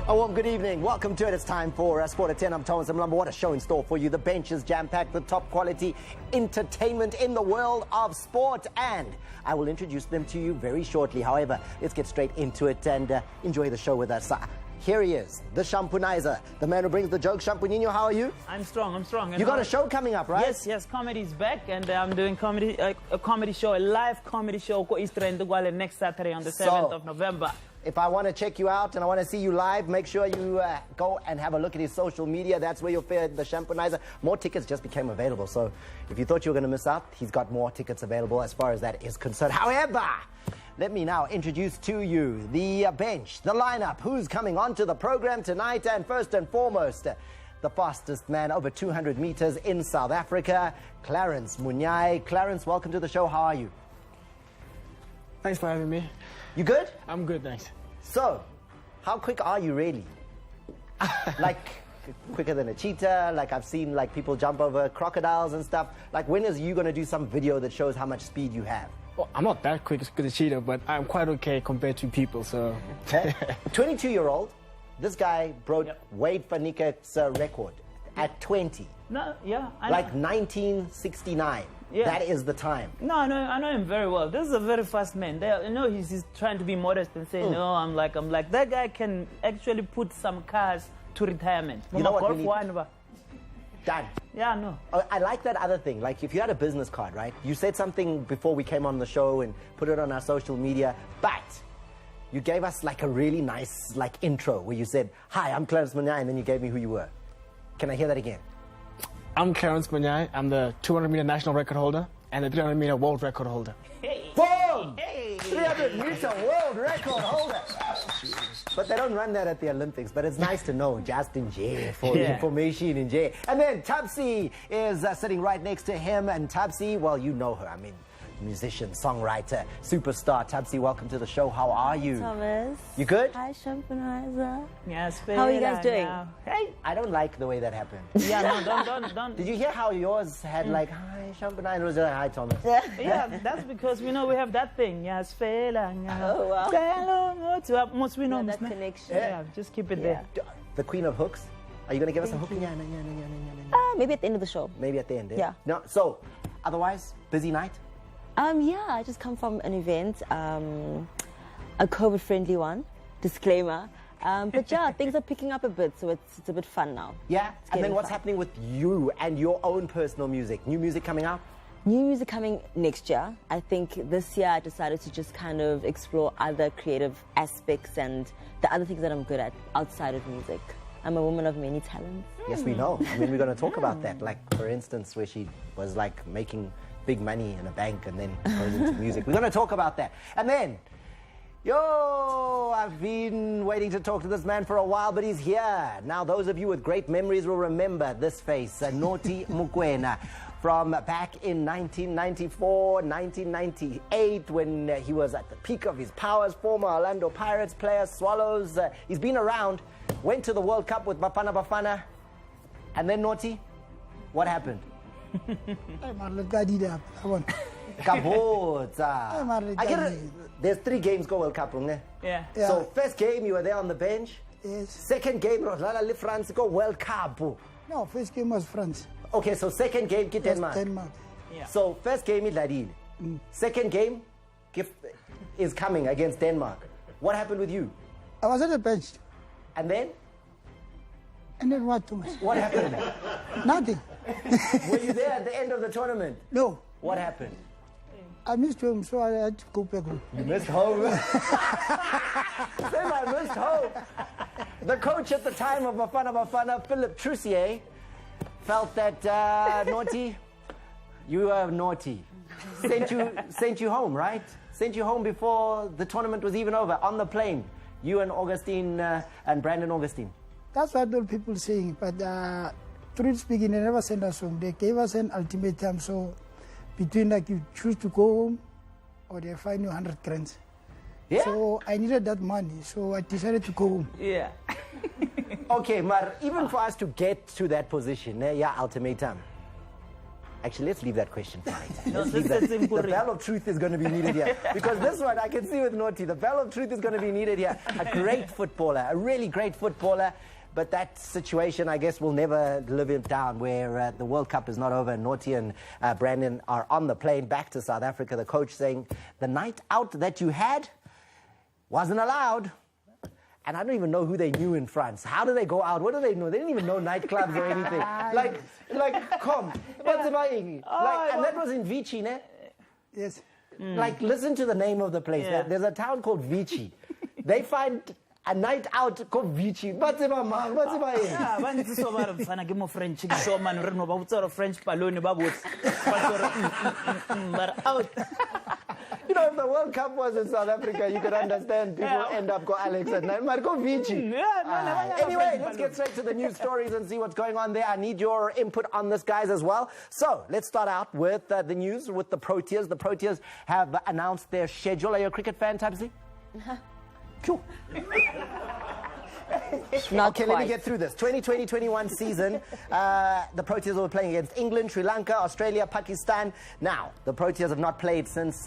A warm good evening. Welcome to it. It's time for Sport at 10. I'm Thomas Mlambo. What a show in store for you. The bench is jam-packed with top quality entertainment in the world of sport. And I will introduce them to you very shortly. However, let's get straight into it and enjoy the show with us. Here he is, the Shampunizer, the man who brings the joke. Shampunino, how are you? I'm strong. You got a show coming up, right? Yes, comedy's back, and I'm doing comedy, a comedy show, a live comedy show, next Saturday on the 7th of November. If I want to check you out and I want to see you live, make sure you go and have a look at his social media. That's where you'll find the Shampunizer. More tickets just became available, so if you thought you were going to miss out, he's got more tickets available as far as that is concerned. However, let me now introduce to you the bench, the lineup, who's coming onto the program tonight. And first and foremost, the fastest man over 200 meters in South Africa, Clarence Munyai. Clarence, welcome to the show. How are you? Thanks for having me. You good? I'm good, thanks. So, how quick are you really? Like, quicker than a cheetah? Like, I've seen like people jump over crocodiles and stuff. Like, when is you going to do some video that shows how much speed you have? Well, I'm not that quick as a cheetah, but I'm quite okay compared to people, so... 22-year-old, this guy broke Wade van Niekerk's record at 20. No, yeah. I like 1969. Yeah. That is the time. No, I know him very well. This is a very fast man. You know, he's trying to be modest and say, no, I'm like, that guy can actually put some cars to retirement. You know what we need? Done. Yeah, no. I like that other thing. Like, if you had a business card, right? You said something before we came on the show and put it on our social media, but you gave us like a really nice like intro where you said, "Hi, I'm Clarence Munyai," and then you gave me who you were. Can I hear that again? I'm Clarence Munyai. I'm the 200-meter national record holder and the 300-meter world record holder. Hey. Boom! Hey. 300-meter world record holder. But they don't run that at the Olympics, but it's nice to know, just in jail, for information in jail. And then Tabsi is sitting right next to him, and Tabsi, well, you know her, I mean, musician, songwriter, superstar. Tabsi, welcome to the show. How are you? Thomas. You good? Hi, Shampunizer. Yes, how are you guys doing? Hey, I don't like the way that happened. Yeah, no, don't. Did you hear how yours had like, "Hi, Shampunizer," was like, "Hi, Thomas"? Yeah, that's because we know we have that thing. Yes, oh, wow. That connection. Yeah, just keep it there. The queen of hooks. Are you going to give us a hook? Maybe at the end of the show. Maybe at the end, yeah. No, so, otherwise, busy night? Yeah, I just come from an event, a COVID-friendly one, disclaimer. But yeah, things are picking up a bit, so it's a bit fun now. Yeah, and then what's happening with you and your own personal music? New music coming out? New music coming next year. I think this year I decided to just kind of explore other creative aspects and the other things that I'm good at outside of music. I'm a woman of many talents. Yes, we know. I mean, we're going to talk about that. Like, for instance, where she was like making big money in a bank and then goes into music. We're going to talk about that. And then, I've been waiting to talk to this man for a while, but he's here. Now, those of you with great memories will remember this face, Naughty Mokoena, from back in 1994, 1998, when he was at the peak of his powers, former Orlando Pirates player, Swallows. He's been around, went to the World Cup with Bafana Bafana, and then Naughty, what happened? I get it. There's 3 games go World Cup, right? Yeah. So first game you were there on the bench. Yes. Second game France go World Cup. No, first game was France. Okay, so second game get Denmark. Denmark. Yeah. So first game is Ladil. Second game is coming against Denmark. What happened with you? I was at the bench. And then? And then what, Thomas? What happened? Nothing. Were you there at the end of the tournament? No. What happened? I missed home, so I had to go back home. You missed home? Then I missed home. The coach at the time of Bafana Bafana, Philip Trussier, felt that Naughty, you were naughty. Sent you home, right? Sent you home before the tournament was even over, on the plane. You and Augustine and Brandon Augustine. That's what all people saying, but truth speaking, they never sent us home. They gave us an ultimatum, so between like you choose to go home or they fine you 100 grams. Yeah? So I needed that money, so I decided to go home. Yeah. Okay, but even for us to get to that position, ultimatum, Actually, let's leave that question for later. No, Let's this leave that. is important. The bell of truth is going to be needed here. Because this one, I can see with Naughty, the bell of truth is going to be needed here. A great footballer, a really great footballer. But that situation, I guess, will never live it down, where the World Cup is not over. Naughty and Brandon are on the plane back to South Africa. The coach saying, the night out that you had wasn't allowed. And I don't even know who they knew in France. How do they go out? What do they know? They didn't even know nightclubs or anything. Come. What's about Iggy? And that was in Vichy, ne? Yes. Like, listen to the name of the place. Yeah. There's a town called Vichy. They find a night out called Vichy. What's about Iggy? Yeah, when it's so bad, I'm going to French. So, man, we're not about French balloon. But out. You know, if the World Cup was in South Africa, you could understand people end up go Alex at night. Marco Vici. Anyway, let's get straight to the news stories and see what's going on there. I need your input on this, guys, as well. So let's start out with the news with the Proteas. The Proteas have announced their schedule. Are you a cricket fan, Tabsi? Cool. Not Okay, let me quite. get through this. 2020-21 season, the Proteas will be playing against England, Sri Lanka, Australia, Pakistan. Now, the Proteas have not played since,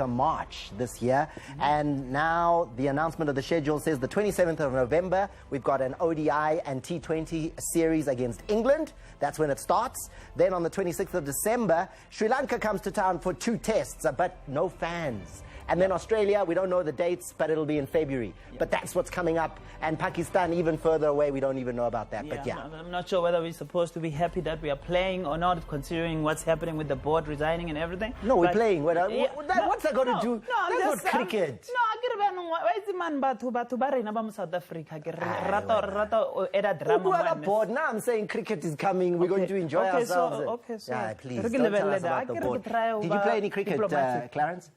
March this year. And now the announcement of the schedule says the 27th of November, we've got an ODI and T20 series against England. That's when it starts. Then on the 26th of December, Sri Lanka comes to town for 2 tests, but no fans. And then Australia, we don't know the dates, but it'll be in February. But that's what's coming up. And Pakistan, even further away, we don't even know about that. But yeah. I'm not sure whether we're supposed to be happy that we are playing or not, considering what's happening with the board resigning and everything. No, we're But- playing. What's that got to No, do? No, That's not cricket. No, I get why is the man batho ba rena ba mo South Africa? Ke rata era drama. Who are madness. bored? Now I'm saying cricket is coming. We're going to enjoy ourselves. So Yeah, please. Re ke Don't tell us lebelele da. about the Ke re board. ke try Did ho you ba play any cricket, diplomatic. Clarence?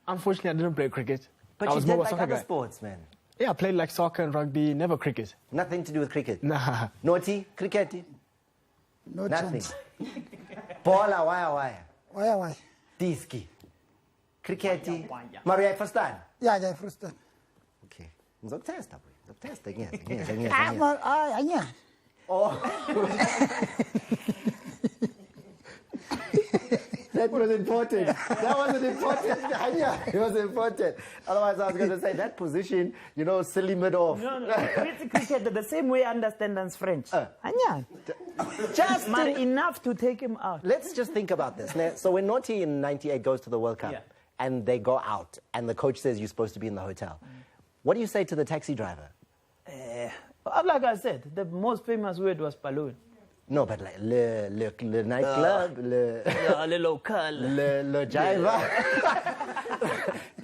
Unfortunately, I didn't play cricket. But I you was did more of a like soccer other guy. sports, man. Yeah, I played like soccer and rugby, never cricket. Nothing to do with cricket. Nah. Naughty? Cricket? No Nothing. chance. Bola, why? Why? Diski. Cricket? Maria, verstaan? Ja, jij verstaan. Okay. Ngizokutesta, boy. Ngizokutesta, ngiyeza. Maar, ja. That was important. That wasn't important. It was important. Otherwise, I was going to say that position, silly mid off. No, it's cricket the same way I understand as French. Anya. Just Man, enough to take him out. let's just think about this. So when Naughty in '98 goes to the World Cup, Yeah. and they go out, and the coach says you're supposed to be in the hotel, what do you say to the taxi driver? Like I said, the most famous word was balloon. No, but like le nightclub, le local. le jiva,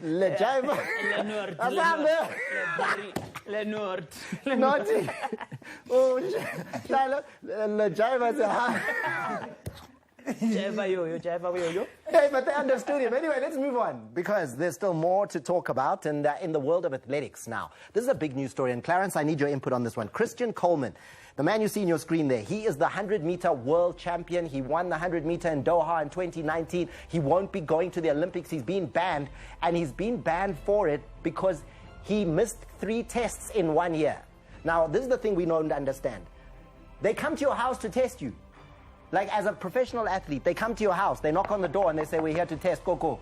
le jiva. Le Nord. Naughty. Oh, le jiva. Jaiva yo. Hey, but they understood him. Anyway, let's move on, because there's still more to talk about. And in the world of athletics now, this is a big news story. And Clarence, I need your input on this one. Christian Coleman, the man you see on your screen there, he is the 100-meter world champion. He won the 100-meter in Doha in 2019. He won't be going to the Olympics. He's been banned, and he's been banned for it because he missed 3 tests in 1 year. Now, this is the thing we don't understand. They come to your house to test you. Like, as a professional athlete, they come to your house, they knock on the door, and they say, we're here to test, go.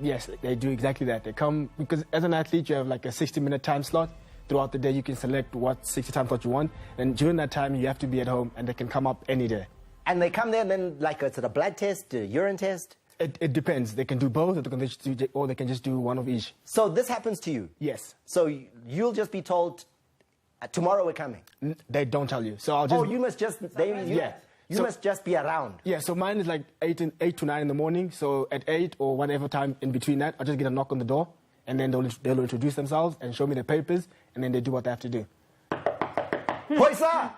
Yes, they do exactly that. They come, because as an athlete, you have like a 60-minute time slot. Throughout the day, you can select what 60 time slot you want. And during that time, you have to be at home, and they can come up any day. And they come there, and then, like, it's a blood test, a urine test? It depends. They can do both, or they can just do one of each. So this happens to you? Yes. So you'll just be told, tomorrow we're coming? They don't tell you. So I'll just... You must just... You must just be around. Yeah, so mine is like 8 to 9 in the morning. So at 8 or whatever time in between that, I'll just get a knock on the door, and then they'll introduce themselves and show me their papers, and then they do what they have to do. Hoisa!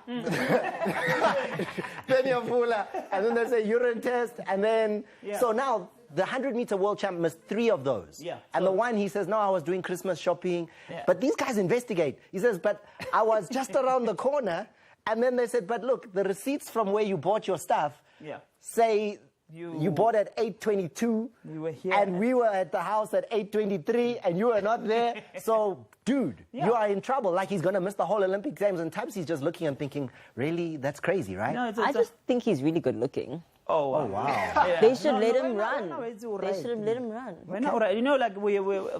Then you're fuller. And then they say urine test, and then... Yeah. So now, the 100-meter world champ missed 3 of those. Yeah. And the one, he says, no, I was doing Christmas shopping. Yeah. But these guys investigate. He says, but I was just around the corner. And then they said, but look, the receipts from where you bought your stuff say you bought at 8:22, We were here and we were at the house at 8:23, and you were not there. So, dude, you are in trouble. Like, he's going to miss the whole Olympic Games. And Tabsi's just looking and thinking, really? That's crazy, right? No, I just think he's really good looking. Oh, wow. Oh, wow. Yeah. They should No, let no, him no, run. no, it's all They right. should have let him run. We're not right. You know, like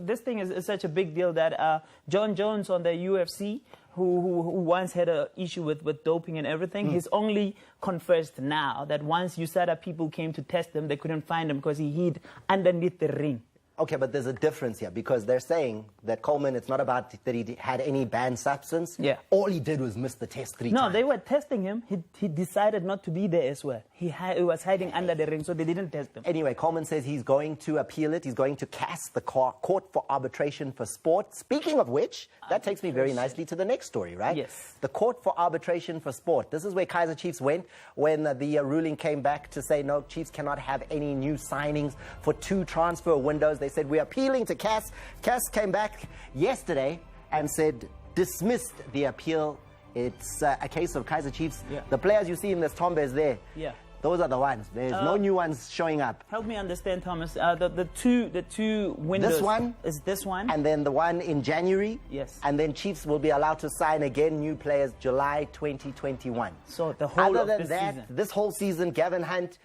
this thing is such a big deal that John Jones on the UFC, who once had an issue with doping and everything, he's only confessed now that once USADA people came to test him, they couldn't find him because he hid underneath the ring. Okay, but there's a difference here because they're saying that Coleman, it's not about that he had any banned substance. Yeah. All he did was miss the test 3 times. No, they were testing him. He decided not to be there as well. He was hiding under the ring, so they didn't test him. Anyway, Coleman says he's going to appeal it. He's going to cast the Court for Arbitration for Sport. Speaking of which, that takes me very nicely to the next story, right? Yes. The Court for Arbitration for Sport. This is where Kaizer Chiefs went when the ruling came back to say, no, Chiefs cannot have any new signings for 2 transfer windows. They said, we're appealing to CAS. CAS came back yesterday and said, dismissed the appeal. It's a case of Kaizer Chiefs. Yeah. The players you see in this Tombes there, Yeah. those are the ones. There's no new ones showing up. Help me understand, Thomas. The two windows. This one is this one. And then the one in January. Yes. And then Chiefs will be allowed to sign again new players July 2021. So the whole Other of than this that, season. this whole season, Gavin Hunt,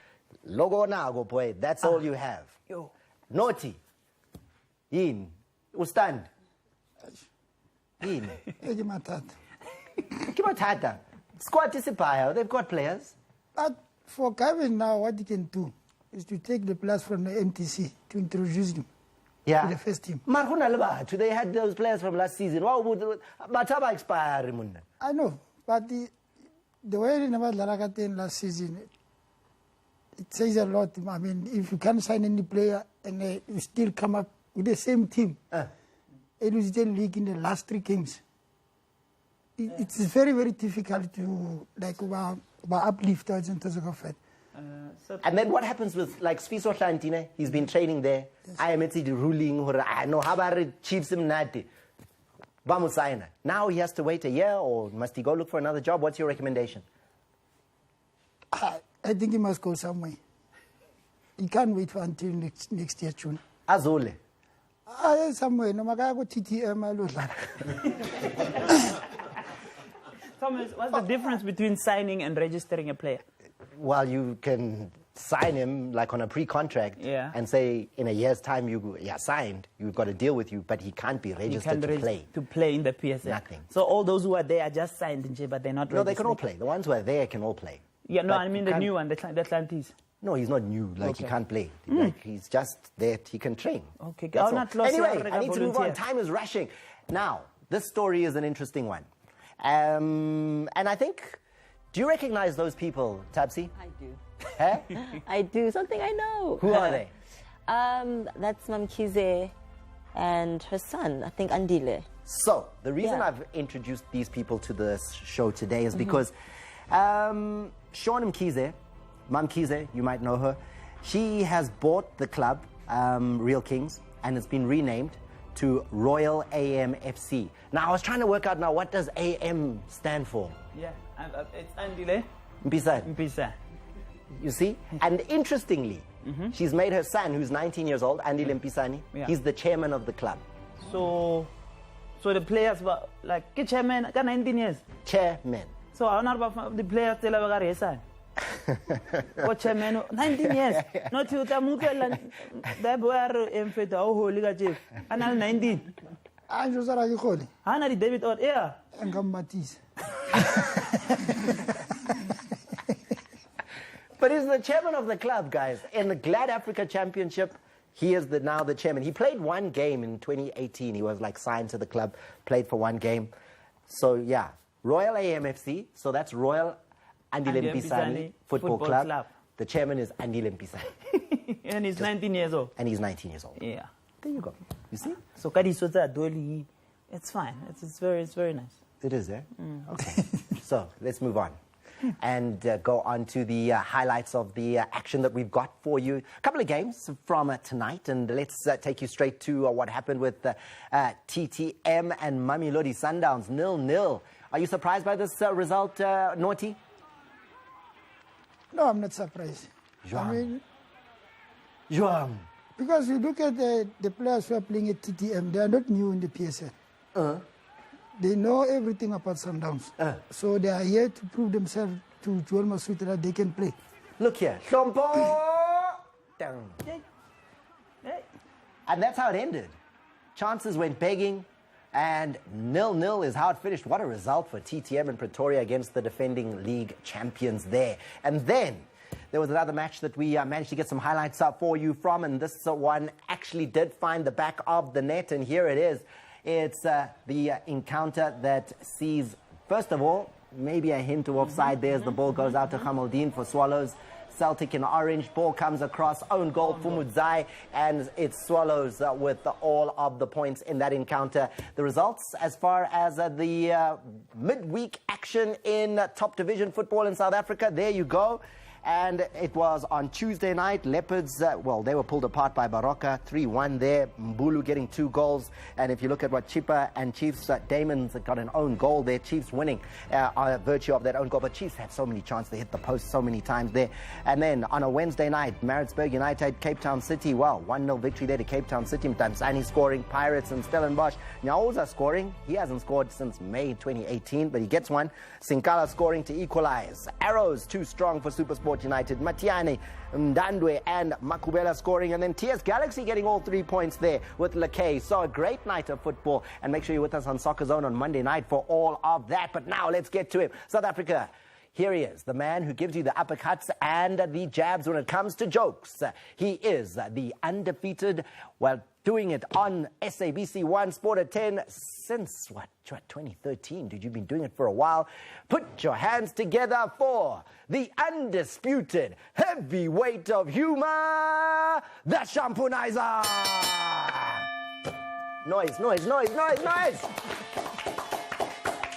logo nago boy. That's all you have. Yo. Naughty. Yin. Ustand. Yin. Kimatata. Squad disappear. They've got players. But for Gavin now, what he can do is to take the players from the MTC to introduce them Yeah. to the first team. Marhuna Labatu, they had those players from last season. Why would Mataba expire? Munda? I know, but the way they never Laragaten last season, it says a lot. I mean, if you can't sign any player and you still come up with the same team, it was the league in the last 3 games. It's very, very difficult to uplift us into the government. And then what happens with like Sfiso Hlantine? He's been training there. I am the ruling. I know how about Chiefs Mnati. Bamusaina. Now he has to wait a year, or must he go look for another job? What's your recommendation? I think he must go somewhere. He can't wait for until next year June. Azole. Somewhere. No matter what TTM. Thomas, what's the difference between signing and registering a player? Well, you can sign him like on a pre-contract and say in a year's time you signed, you've got a deal with you, but he can't be registered to play. To play in the PSL. Nothing. So all those who are there are just signed, but they're not registered. No, they can all play. The ones who are there can all play. Yeah, no, But I mean you the new one, the Atlantis. No, he's not new. Like, he can't play. Like, he's just there. He can train. Okay. That's all. Not lost. Anyway, I need to move on. Time is rushing. Now, this story is an interesting one. And I think, do you recognize those people, Tabsi? I do. Huh? I do. Something I know. Who are they? That's Mamkize and her son, I think Andile. So, the reason Yeah. I've introduced these people to the show today is because Sean Mkize, Mam Kize, you might know her, she has bought the club, Real Kings, and it's been renamed to Royal AM FC. Now, I was trying to work out now, what does AM stand for? Yeah, it's Andile. Mpisa. You see? And interestingly, she's made her son, who's 19 years old, Andile Mpisani, he's the chairman of the club. So the players were like, "Ke chairman, got 19 years." Chairman. So I'm not about the players tell about Resa. What chairman? 19 years. Not to Tamuka. That were in fact, oh, holy chief. And I'm 19. I'm just like Hannah David or yeah. and come Matisse. But he's the chairman of the club, guys. In the Glad Africa Championship, he is now the chairman. He played one game in 2018. He was like signed to the club, played for one game. So yeah, Royal AMFC. So that's Royal Andile Mpisani Football Club. The chairman is Andile Mpisani. And he's 19 years old. And he's 19 years old. Yeah. There you go. You see? So Kadisota Doli, it's fine. It's very nice. It is, eh? Okay. So let's move on and go on to the highlights of the action that we've got for you. A couple of games from tonight, and let's take you straight to what happened with TTM and Mamelodi Sundowns, 0-0. Are you surprised by this result, Naughty? No, I'm not surprised. Joam. I mean, Joam. because you look at the players who are playing at TTM, they are not new in the PSL. They know everything about Sundowns. So they are here to prove themselves to Joel Masuta that they can play. Look here. Hlompo! Down. And that's how it ended. Chances went begging, and 0-0 is how it finished. What a result for TTM in Pretoria against the defending league champions there. And then there was another match that we managed to get some highlights up for you from, and this one actually did find the back of the net, and here it is. It's the encounter that sees, first of all, maybe a hint of offside there as the ball goes out to Khamaldeen for Swallows. Celtic in orange, ball comes across, own goal for Mudzai, and it Swallows with all of the points in that encounter. The results as far as the midweek action in top division football in South Africa, there you go. And it was on Tuesday night. Leopards, well, they were pulled apart by Baroka, 3-1 there. Mbulu getting 2 goals. And if you look at what Chippa and Chiefs, Damon's got an own goal there. Chiefs winning on virtue of that own goal. But Chiefs had so many chances. They hit the post so many times there. And then on a Wednesday night, Maritzburg United, Cape Town City. Well, 1-0 victory there to Cape Town City. Mtamsani scoring. Pirates and Stellenbosch. Nyaoza scoring. He hasn't scored since May 2018, but he gets one. Sinkala scoring to equalize. Arrows too strong for SuperSport United. Matiane, Mdandwe and Makubela scoring, and then TS Galaxy getting all 3 points there with Lakay. So a great night of football, and make sure you're with us on Soccer Zone on Monday night for all of that. But now let's get to him. South Africa. Here he is, the man who gives you the uppercuts and the jabs when it comes to jokes. He is the undefeated, well, doing it on SABC 1 Sport at 10 since, what, 2013? Dude, you've been doing it for a while. Put your hands together for the undisputed heavyweight of humor, the Shampunizer. Noise, noise, noise, noise, noise.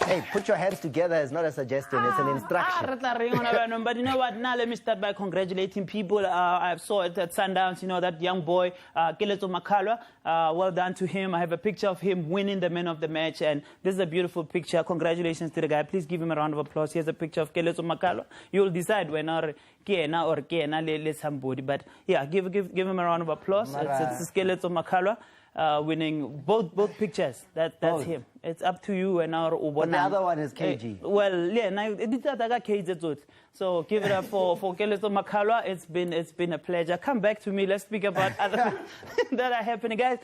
Hey, put your hands together is not a suggestion, it's an instruction. But you know what, now let me start by congratulating people. I saw it at Sundowns, you know, that young boy, Keleto Makalwa. Well done to him. I have a picture of him winning the man of the match, and this is a beautiful picture. Congratulations to the guy. Please give him a round of applause. Here's a picture of Keleto Makalwa. You'll decide when or Kena let somebody. But yeah, give him a round of applause. It's Keleto Makalwa. Winning both pictures. That's him. It's up to you and our Ubona. But the other one is KG. Well, yeah, so give it up for Keleto Makalwa. It's been a pleasure. Come back to me. Let's speak about other that are happening, guys.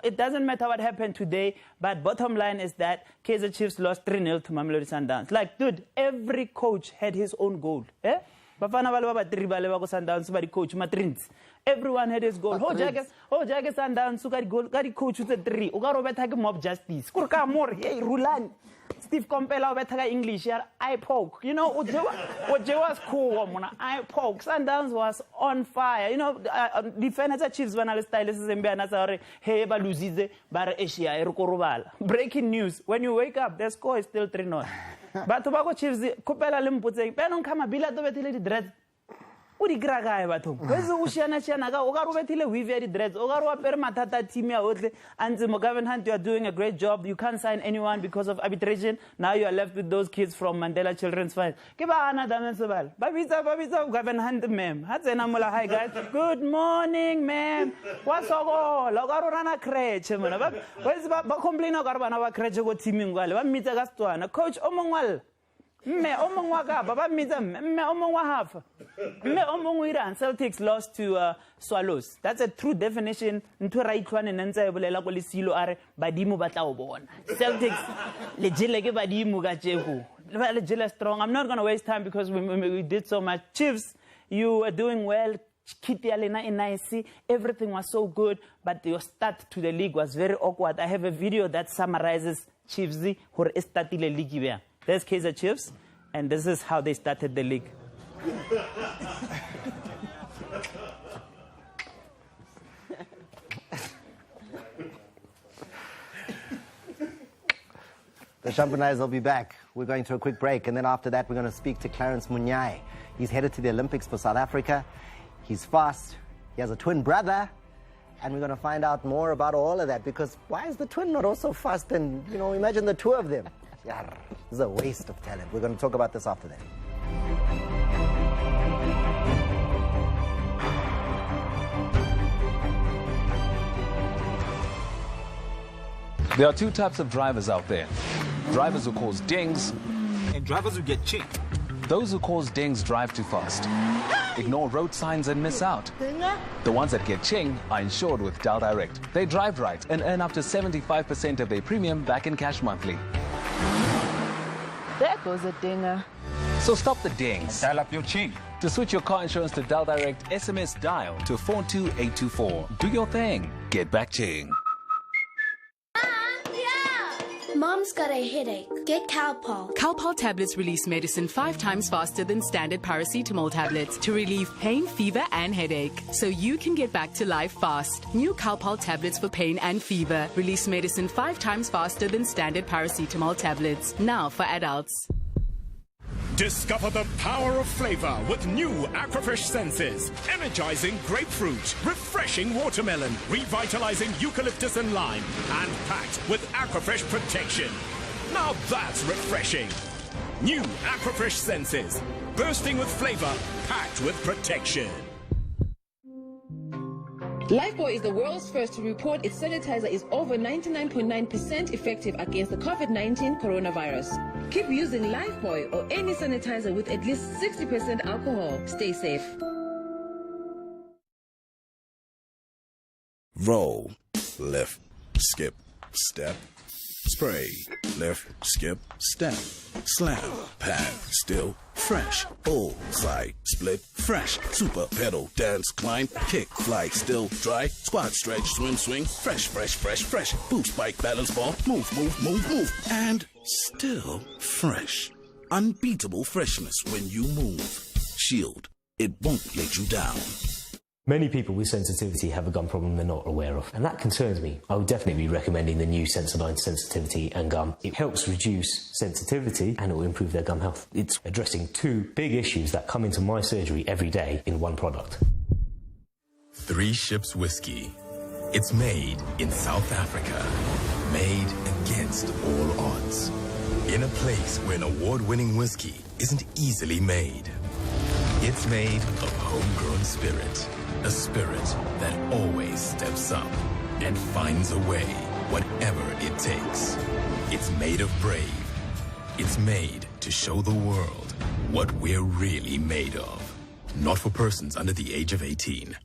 It doesn't matter what happened today, but bottom line is that Kaizer Chiefs lost 3-0 to Mamelodi Sundowns. Like, dude, every coach had his own goal. Eh? Everyone had his goal. Jage Sundowns got goal. Got coach with a 3. Uga Robert mob justice. Kurka more. Hey, Rulan. Steve Compella Betaga English. Eye poke. You know what was cool. Eye poke. Sundowns was on fire. You know, defenders Chiefs when I style is Mbiana hey baluzize bar Asia Erukorubala. Breaking news. When you wake up, the score is still 3-0. But Tobago Chiefs Kopela Limpute. Penon kama bila to betile dread. Uri graga bato. Kwezo ushana naga ogaru betile we very dreads. Ogaru per matata team ya otle and Mogaven Hunt, you are doing a great job. You can't sign anyone because of arbitration. Now you are left with those kids from Mandela Children's Fund. Kiba ana damensabal. Babisa Gaven Hunt ma'am. Hatsena mula hi guys. Good morning ma'am. What's all? Ogaru rana creche mona. Where's ba complain ogaru bana ba creche go team ngwale. Ba mitsa gastwana. Coach Omongwal. Celtics lost to Swallows. That's a true definition. Celtics strong. I'm not going to waste time because we did so much. Chiefs, you were doing well. Everything was so good, but your start to the league was very awkward. I have a video that summarizes Chiefs who started the league. There's Kaizer Chiefs, and this is how they started the league. The Shampunizer will be back. We're going to a quick break, and then after that, we're going to speak to Clarence Munyai. He's headed to the Olympics for South Africa. He's fast. He has a twin brother. And we're going to find out more about all of that, because why is the twin not also fast? And, you know, imagine the two of them. This is a waste of talent. We're going to talk about this after that. There are 2 types of drivers out there. Drivers who cause dings and drivers who get chipped. Those who cause dings drive too fast, ignore road signs and miss out. The ones that get ching are insured with Dial Direct. They drive right and earn up to 75% of their premium back in cash monthly. There goes a dinger. So stop the dings. Dial up your ching. To switch your car insurance to Dial Direct, SMS dial to 42824. Do your thing. Get back ching. Mom's got a headache. Get Calpol. Calpol tablets release medicine 5 times faster than standard paracetamol tablets to relieve pain, fever, and headache. So you can get back to life fast. New Calpol tablets for pain and fever release medicine 5 times faster than standard paracetamol tablets. Now for adults. Discover the power of flavor with new Aquafresh Senses. Energizing grapefruit, refreshing watermelon, revitalizing eucalyptus and lime, and packed with Aquafresh Protection. Now that's refreshing. New Aquafresh Senses. Bursting with flavor, packed with protection. Lifebuoy is the world's first to report its sanitizer is over 99.9% effective against the COVID-19 coronavirus. Keep using Lifebuoy or any sanitizer with at least 60% alcohol. Stay safe. Roll, lift, skip, step, spray, lift, skip, step, slam, pad, still, fresh, bullseye, split, fresh, super pedal, dance, climb, kick, fly, still, dry, squat, stretch, swim, swing, fresh, fresh, fresh, fresh, boost, bike, balance, ball, move, move, move, move, and still fresh. Unbeatable freshness when you move. Shield, it won't let you down. Many people with sensitivity have a gum problem they're not aware of, and that concerns me. I would definitely be recommending the new Sensodyne Sensitivity and Gum. It helps reduce sensitivity and it will improve their gum health. It's addressing 2 big issues that come into my surgery every day in one product. 3 Ships Whiskey. It's made in South Africa. Made against all odds. In a place where an award-winning whiskey isn't easily made. It's made of homegrown spirit. A spirit that always steps up and finds a way, whatever it takes. It's made of brave. It's made to show the world what we're really made of. Not for persons under the age of 18.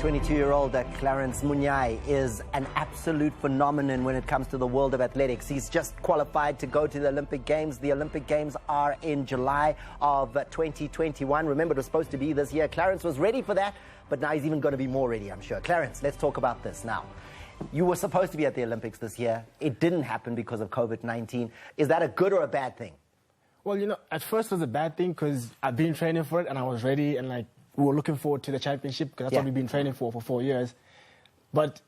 22-year-old Clarence Munyai is an absolute phenomenon when it comes to the world of athletics. He's just qualified to go to the Olympic Games. The Olympic Games are in July of 2021. Remember, it was supposed to be this year. Clarence was ready for that, but now he's even going to be more ready, I'm sure. Clarence, let's talk about this now. You were supposed to be at the Olympics this year. It didn't happen because of COVID-19. Is that a good or a bad thing? Well, you know, at first it was a bad thing because I've been training for it and I was ready and we were looking forward to the championship because that's what we've been training for 4 years. But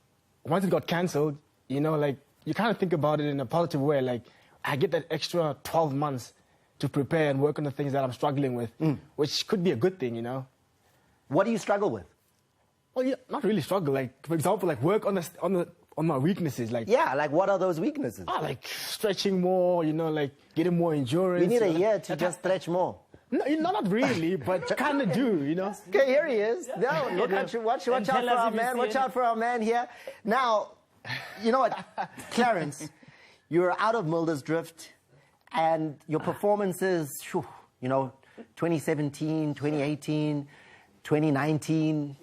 once it got cancelled, you know, you kind of think about it in a positive way. I get that extra 12 months to prepare and work on the things that I'm struggling with, which could be a good thing, you know. What do you struggle with? Well, yeah, not really struggle. For example, work on my weaknesses. What are those weaknesses? Stretching more, you know, getting more endurance. You need a year to just stretch more. No, not really, but kind of do, you know. Okay, here he is. No, look at you. Watch out for our man. Watch out for our man here. Now, you know what, Clarence, you're out of Muldersdrift, and your performances, 2017, 2018, 2019,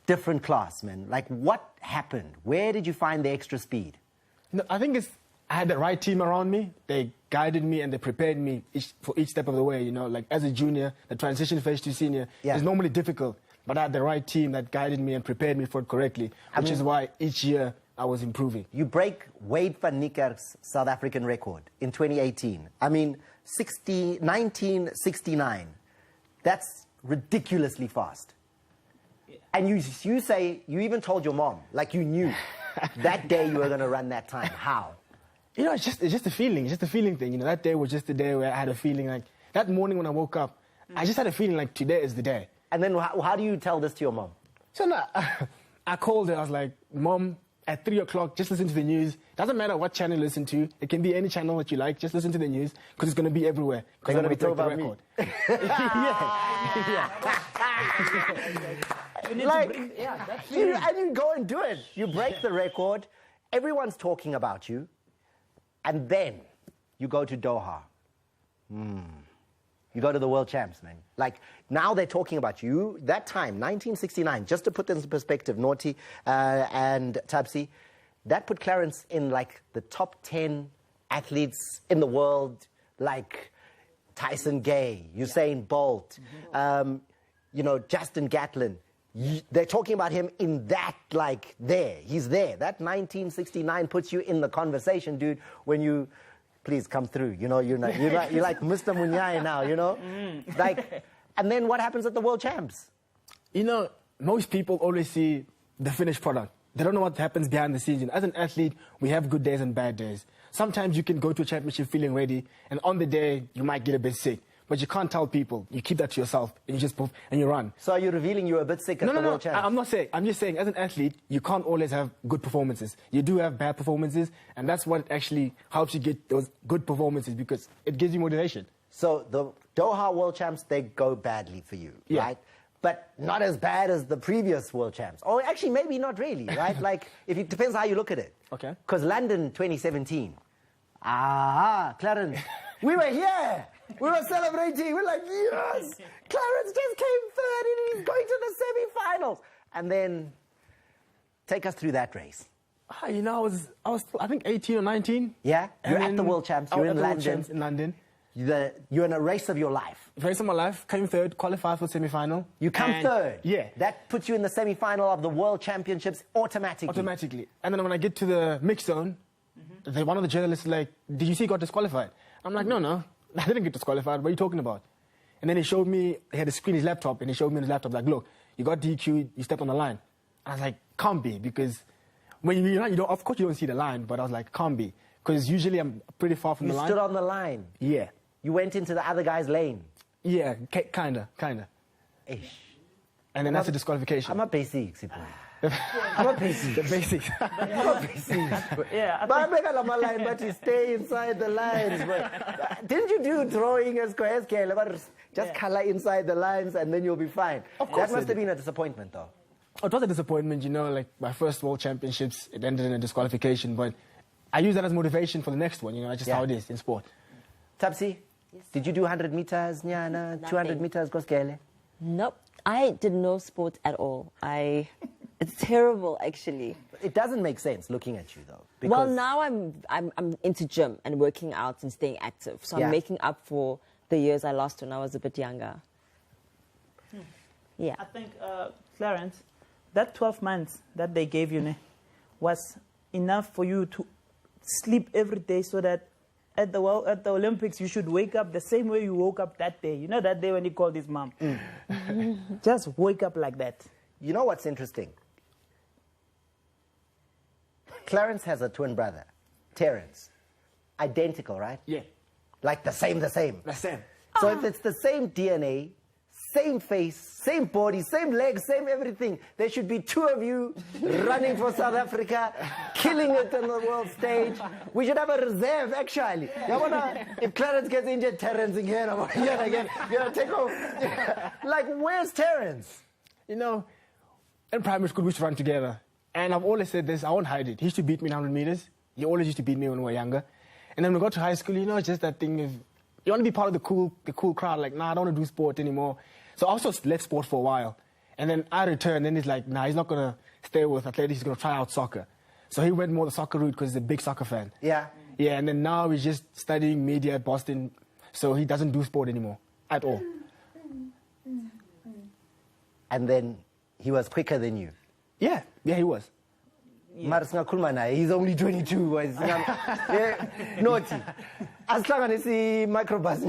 different class, man. What happened? Where did you find the extra speed? No, I think I had the right team around me. They guided me and they prepared me for each step of the way, you know. As a junior, the transition phase to senior is normally difficult, but I had the right team that guided me and prepared me for it correctly, which is why each year I was improving. You break Wade van Niekerk's South African record in 2018. 1969. That's ridiculously fast. And you say, you even told your mom, you knew that day you were going to run that time. How? You know, it's just a feeling. It's just a feeling thing. You know, that day was just the day where I had a feeling that morning when I woke up, I just had a feeling today is the day. And then how do you tell this to your mom? So I called her. I was like, Mom, at 3 o'clock, just listen to the news. Doesn't matter what channel you listen to. It can be any channel that you like. Just listen to the news because it's going to be everywhere. They're going to be talking about me. And you go and do it. You break the record. everyone's talking about you, and then you go to Doha. You go to the world champs, man. Like, now they're talking about you. That time, 1969, just to put this in perspective, Naughty and Tabsi, that put Clarence in, like, the top 10 athletes in the world, like Tyson Gay, Usain Bolt, you know, Justin Gatlin. They're talking about him in that, like, there. He's there. That 1969 puts you in the conversation, dude, when you... Please come through. You know, you're like Mr. Munyai now, you know? Like, and then what happens at the World Champs? You know, most people always see the finished product. They don't know what happens behind the scenes. As an athlete, we have good days and bad days. Sometimes you can go to a championship feeling ready, and on the day, you might get a bit sick. But you can't tell people. You keep that to yourself, and you just poof, and you run. So are you revealing you're a bit sick at the World Champs? I'm not saying. I'm just saying, as an athlete, you can't always have good performances. You do have bad performances, and that's what actually helps you get those good performances, because it gives you motivation. So the Doha World Champs, they go badly for you, right? But not as bad as the previous World Champs. Or actually, maybe not really, right? Like, if it depends how you look at it. Okay. Because London 2017. Clarence. We were here. We were celebrating. We're like, yes! Clarence just came third and he's going to the semi-finals. And then, take us through that race. You know, I was I think 18 or 19. Yeah? You're at the World Champs. You're in London. In London. You're in a race of your life. Race of my life. Came third, qualified for semi-final. You come third? Yeah. That puts you in the semi-final of the World Championships automatically. Automatically. And then when I get to the mixed zone, one of the journalists is like, did you see he got disqualified? I'm like, no. I didn't get disqualified. What are you talking about? And then he showed me, he had a screen, his laptop, and he showed me on his laptop, like, look, you got DQ'd, you stepped on the line. I was like, can't be, because when you don't, of course you don't see the line, but I was like, can't be. Because usually I'm pretty far from the line. You stood on the line? Yeah. You went into the other guy's lane? Yeah, kinda. Ish. And then that's a disqualification. I'm a basic, I'm a basic. The basics. I'm a basic. Yeah. But you stay inside the lines. But didn't you do drawing as just color inside the lines and then you'll be fine? Of course. That must have been a disappointment, though. It was a disappointment, you know, like my first World Championships, it ended in a disqualification, but I use that as motivation for the next one, you know, that's just how it is in sport. Tabsi, did you do 100 meters, Nyana, 200 meters, Goskele? Nope. I did no sport at all. It's terrible, actually. It doesn't make sense looking at you, though. Well, now I'm into gym and working out and staying active. So I'm making up for the years I lost when I was a bit younger. Yeah. I think, Clarence, that 12 months that they gave you was enough for you to sleep every day so that at the Olympics you should wake up the same way you woke up that day. You know that day when you called his mom? Just wake up like that. You know what's interesting? Clarence has a twin brother, Terence. Identical, right? Yeah. Like the same. The same. So if it's the same DNA, same face, same body, same legs, same everything, there should be two of you running for South Africa, killing it on the world stage. We should have a reserve, actually. If Clarence gets injured, Terence again, take over. Like, where's Terence? You know, in primary school, we used to run together. And I've always said this, I won't hide it. He used to beat me in 100 meters. He always used to beat me when we were younger. And then when we got to high school, you know, just that thing of, you want to be part of the cool crowd. Like, nah, I don't want to do sport anymore. So I also left sport for a while. And then I returned, and he's like, nah, he's not going to stay with athletics. He's going to try out soccer. So he went more the soccer route because he's a big soccer fan. Yeah. Yeah, and then now he's just studying media at Boston. So he doesn't do sport anymore at all. And then he was quicker than you. Yeah, he was. He's only 22. Naughty. Asihlangane microbus.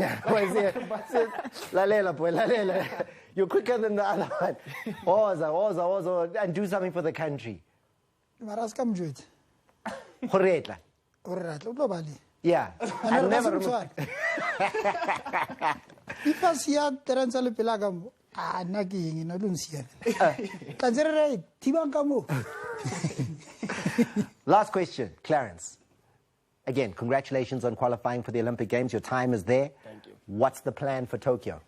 Lalela. You're quicker than the other one. Oza, and do something for the country. Yeah. I never remember. If I see a Terence Alipilagam, Nagi, in a Luncian. Tanzere, Tibankamu. Last question, Clarence. Again, congratulations on qualifying for the Olympic Games. Your time is there. Thank you. What's the plan for Tokyo?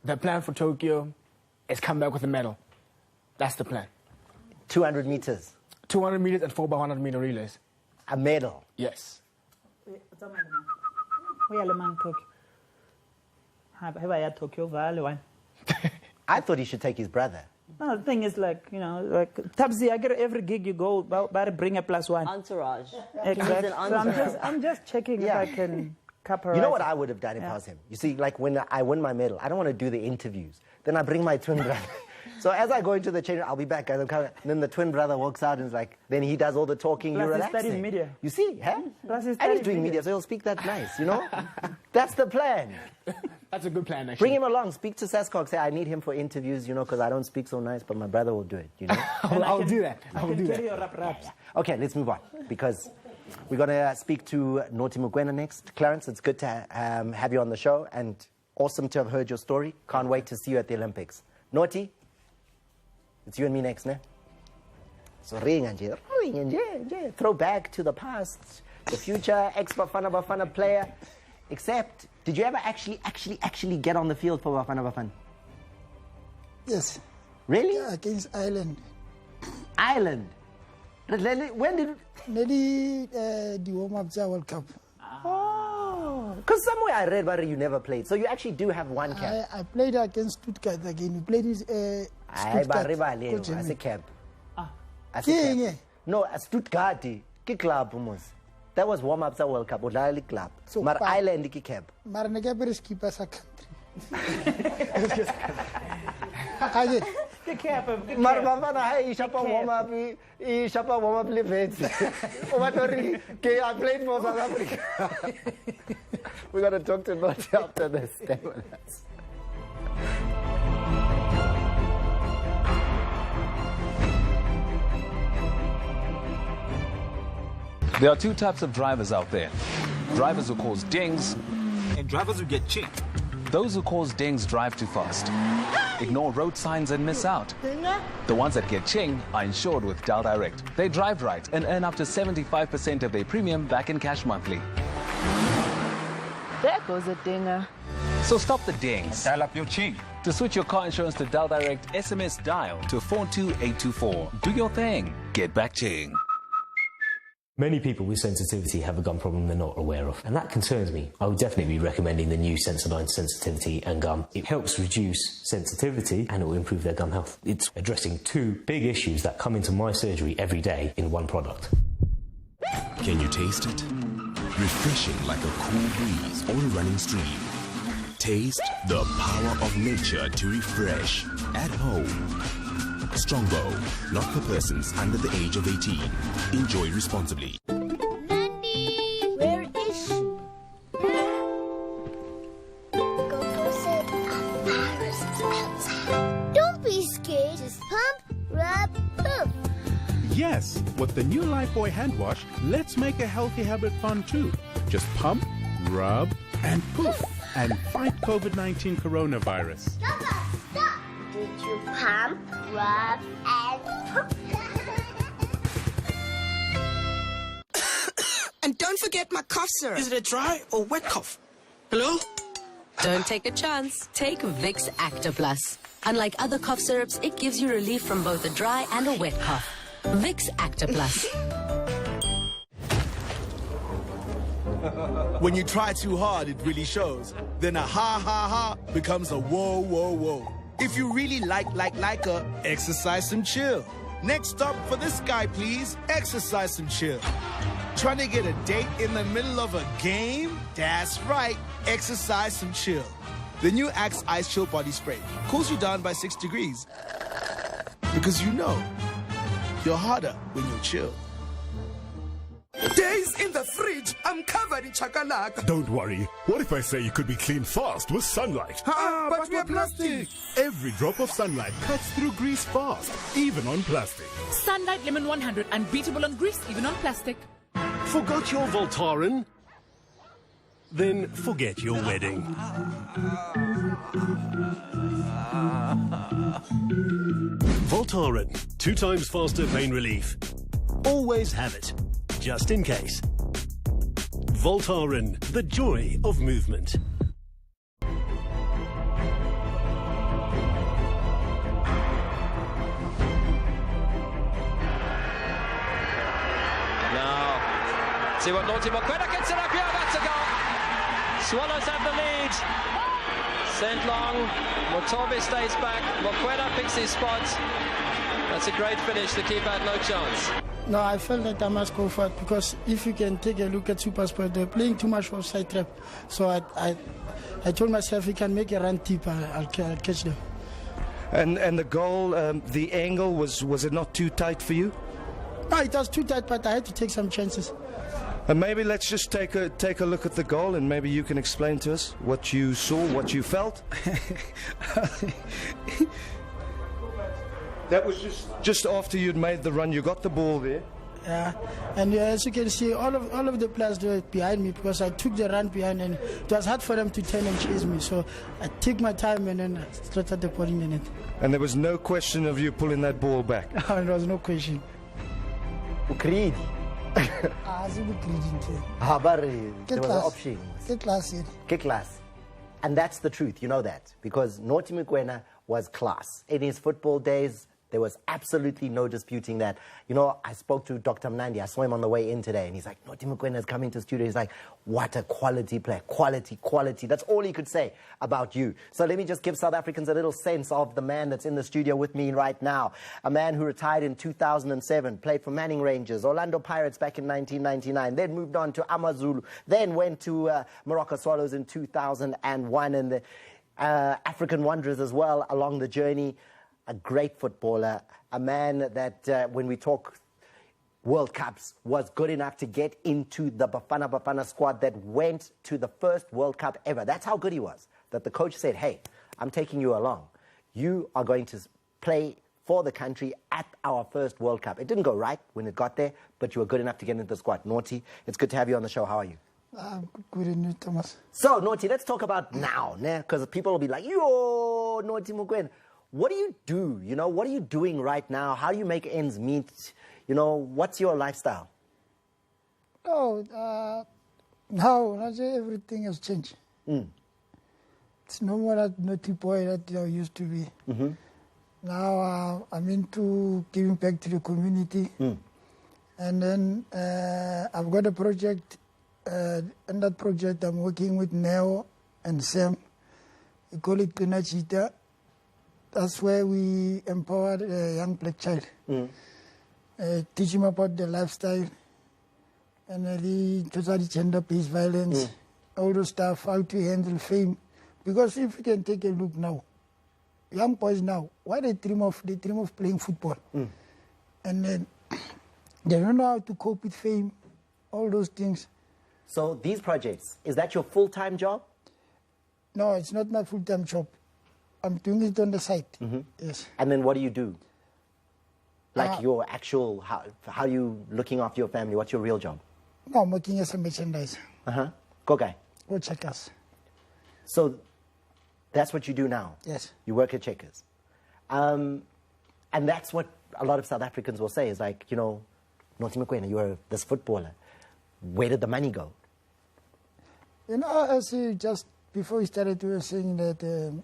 The plan for Tokyo is come back with a medal. That's the plan. 200 meters. 200 meters and 4x100 meter relays. A medal? Yes. I thought he should take his brother. No, the thing is, like, you know, like, Tabzi, I get every gig you go, better bring a +1. Entourage. Exactly. So I'm just checking if I can cover. You know what I would have done if I was him? You see, like, when I win my medal, I don't want to do the interviews. Then I bring my twin brother. So as I go into the change, I'll be back, guys. I'm coming. And then the twin brother walks out and is like, then he does all the talking. Plus you're he's relaxing. studying media. You see, huh? Plus he's and he's studying doing media, so he'll speak that nice, you know? That's the plan. That's a good plan, actually. Bring him along. Speak to Sascock. Say, I need him for interviews, you know, because I don't speak so nice, but my brother will do it, you know? I'll do that. I can carry your raps. Okay, let's move on, because we're going to speak to Naughty Mokoena next. Clarence, it's good to have you on the show, and awesome to have heard your story. Can't wait to see you at the Olympics. Naughty, it's you and me next, ne? So ring and throw back to the past, the future, ex-Bafana Bafana player. Except, did you ever actually get on the field for Bafana Bafana? Yes. Really? Yeah, against Ireland. Ireland? When did... Maybe the warm-up World Cup. Oh. Because somewhere I read about it, you never played. So you actually do have one cap. I played against Stuttgart again. We played Stuttgart. As a cap. No, Stuttgart. Club almost. That was warm-up World Cup. Club. So, but Ireland cap. Marnagaberis keep us a country. Marvana, hey, Shapa warm-up, Shapa warm-up lives. I played for South Africa. We're going to talk to Naughty after this. Stay with us. There are two types of drivers out there. Drivers who cause dings and drivers who get chinked. Those who cause dings drive too fast, ignore road signs and miss out. The ones that get ching are insured with Dal Direct. They drive right and earn up to 75% of their premium back in cash monthly. There goes a dinger. So stop the dings. Dial up your ching. To switch your car insurance to Dal Direct, SMS dial to 42824. Do your thing. Get back ching. Many people with sensitivity have a gum problem they're not aware of, and that concerns me. I would definitely be recommending the new Sensodyne Sensitivity and Gum. It helps reduce sensitivity and it will improve their gum health. It's addressing two big issues that come into my surgery every day in one product. Can you taste it? Refreshing like a cool breeze or a running stream. Taste the power of nature to refresh at home. Strongbow, not for persons under the age of 18. Enjoy responsibly. Nanny, where is she? Coco said a virus is outside. Don't be scared. Just pump, rub, poof. Yes, with the new Lifebuoy hand wash, let's make a healthy habit fun too. Just pump, rub, and poof, and fight COVID-19 coronavirus. Stop! Did you pump, rub, and poof? And don't forget my cough syrup. Is it a dry or wet cough? Hello? Don't take a chance. Take Vicks Acta Plus. Unlike other cough syrups, it gives you relief from both a dry and a wet cough. Vicks Acta Plus. When you try too hard, it really shows. Then a ha ha ha becomes a whoa whoa whoa. If you really like a, exercise some chill. Next stop for this guy, please. Exercise some chill. Trying to get a date in the middle of a game? That's right. Exercise some chill. The new Axe Ice Chill Body Spray cools you down by 6 degrees. Because you know, you're harder when you chill. Days in the fridge, I'm covered in chakalaka. Don't worry. What if I say you could be clean fast with sunlight? But we are plastic. Every drop of sunlight cuts through grease fast, even on plastic. Sunlight Lemon 100, unbeatable on grease, even on plastic. Forgot your Voltaren? Then forget your wedding. Voltaren, 2 times faster pain relief. Always have it, just in case. Voltaren, the joy of movement. See what Naughty Mokwena gets it up here. That's a goal. Swallows have the lead. Sent long. Motobe stays back. Mokwena picks his spot. That's a great finish. The keeper had no chance. No, I felt that I must go for it because if you can take a look at SuperSport, they're playing too much offside trap. So I told myself, if you can make a run deep, I'll catch them. And the goal, the angle, was it not too tight for you? No, it was too tight, but I had to take some chances. And maybe let's just take a look at the goal, and maybe you can explain to us what you saw, what you felt. That was just after you'd made the run. You got the ball there. Yeah, and as you can see, all of the players were behind me because I took the run behind, and it was hard for them to turn and chase me. So I took my time and then I started the ball in the net. And there was no question of you pulling that ball back. There was no question. Ukreed. There was an option. Get class. And that's the truth, you know that. Because Naughty Mokwena was class. In his football days, there was absolutely no disputing that. You know, I spoke to Dr. Mnandi. I saw him on the way in today, and he's like, Naughty Mokwena is coming to the studio. He's like, what a quality player. Quality. That's all he could say about you. So let me just give South Africans a little sense of the man that's in the studio with me right now. A man who retired in 2007, played for Manning Rangers, Orlando Pirates back in 1999, then moved on to AmaZulu, then went to Morocco Swallows in 2001, and the African Wanderers as well along the journey. A great footballer, a man that when we talk World Cups was good enough to get into the Bafana squad that went to the first World Cup ever. That's how good he was, that the coach said, hey, I'm taking you along. You are going to play for the country at our first World Cup. It didn't go right when it got there, but you were good enough to get into the squad. Naughty, it's good to have you on the show. How are you? Good evening, Thomas. So, Naughty, let's talk about now, because people will be like, yo, Naughty Mokwena. What do you do? You know, what are you doing right now? How do you make ends meet? You know, what's your lifestyle? Oh, now everything has changed. It's no more that naughty boy that I used to be. Now I'm into giving back to the community. And then I've got a project. In that project, I'm working with Neo and Sam. We call it Pinachita. That's where we empower a young black child. Teach him about the lifestyle and the totally gender-based violence, all those stuff, how to handle fame. Because if you can take a look now, young boys now, why they dream of playing football. And then they don't know how to cope with fame, all those things. So these projects, is that your full-time job? No, it's not my full-time job. I'm doing it on the side. Yes. And then what do you do? Like your actual, how are you looking after your family? What's your real job? No, I'm working as a merchandiser. Go guy. Go Checkers. So that's what you do now? Yes. You work at Checkers. And that's what a lot of South Africans will say is like, you know, Naughty Mokwena, you're this footballer. Where did the money go? You know, as you just before we started, we were saying that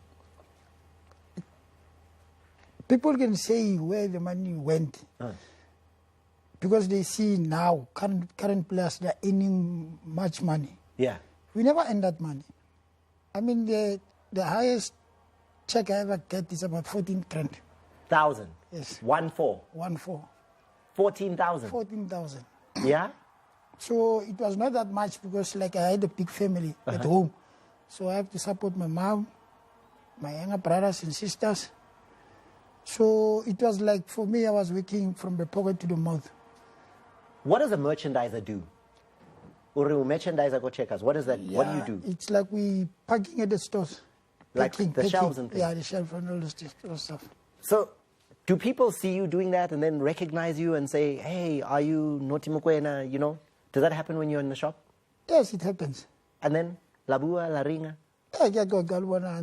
people can say where the money went because they see now current players that are earning much money. Yeah. We never earn that money. I mean, the highest check I ever get is about 14 grand. 1,000? Yes. 1-4? 1-4. 14,000? 14,000. Yeah? So it was not that much because like I had a big family at home. So I have to support my mom, my younger brothers and sisters. So it was like, for me, I was working from the pocket to the mouth. What does a merchandiser do? Merchandiser go Checkers. What is that? Yeah, what do you do? It's like we packing at the stores. Like the shelves and things? Yeah, the shelf and all this stuff. So do people see you doing that and then recognize you and say, hey, are you Naughty Mokwena, you know? Does that happen when you're in the shop? Yes, it happens. And then, Labua, La Ringa? I get Galwana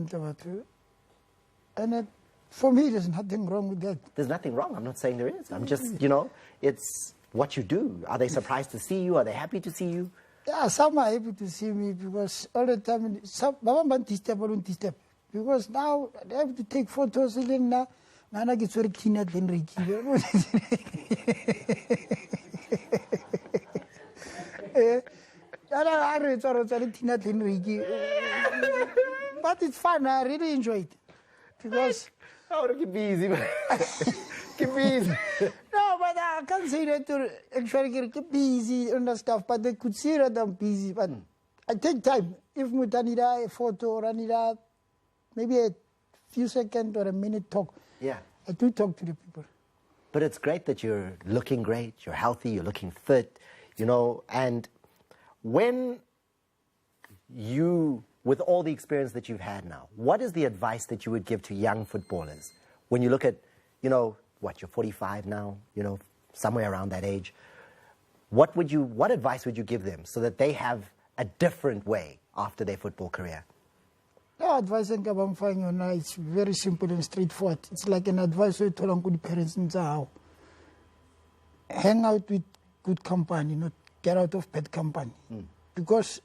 and for me, there's nothing wrong with that. There's nothing wrong. I'm not saying there is. I'm just, you know, it's what you do. Are they surprised to see you? Are they happy to see you? Yeah, some are happy to see me because all the time, because now they have to take photos and then Nana gets very keen at But it's fun. I really enjoy it because I want to keep busy. Keep busy. No, but I can't say that to actually keep busy and stuff. But they could see that I'm busy. But I take time. If I need a photo or I need maybe a few seconds or a minute talk, yeah, I do talk to the people. But it's great that you're looking great, you're healthy, you're looking fit, you know, and when you, with all the experience that you've had now, what is the advice that you would give to young footballers when you look at, you know, what, you're 45 now, you know, somewhere around that age. What advice would you give them so that they have a different way after their football career? The advice it's very simple and straightforward. It's like an advice to good parents in how. Hang out with good company, not get out of bad company. Because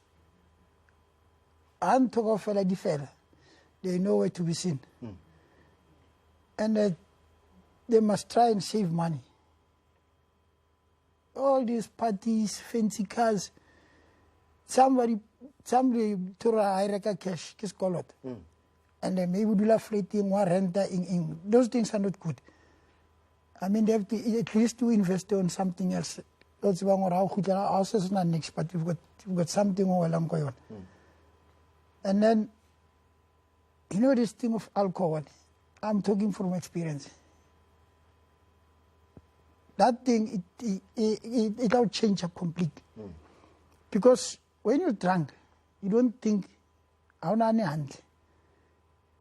I'm talking of fella, they know where to be seen. And they must try and save money. All these parties, fancy cars, somebody to hire cash, and then maybe do la fleeting one renter in those things are not good. I mean, they have to at least to invest on something else. That's why houses not next, but you've got something going on. And then, you know, this thing of alcohol, I'm talking from experience. That thing, it'll change up completely. Because when you're drunk, you don't think,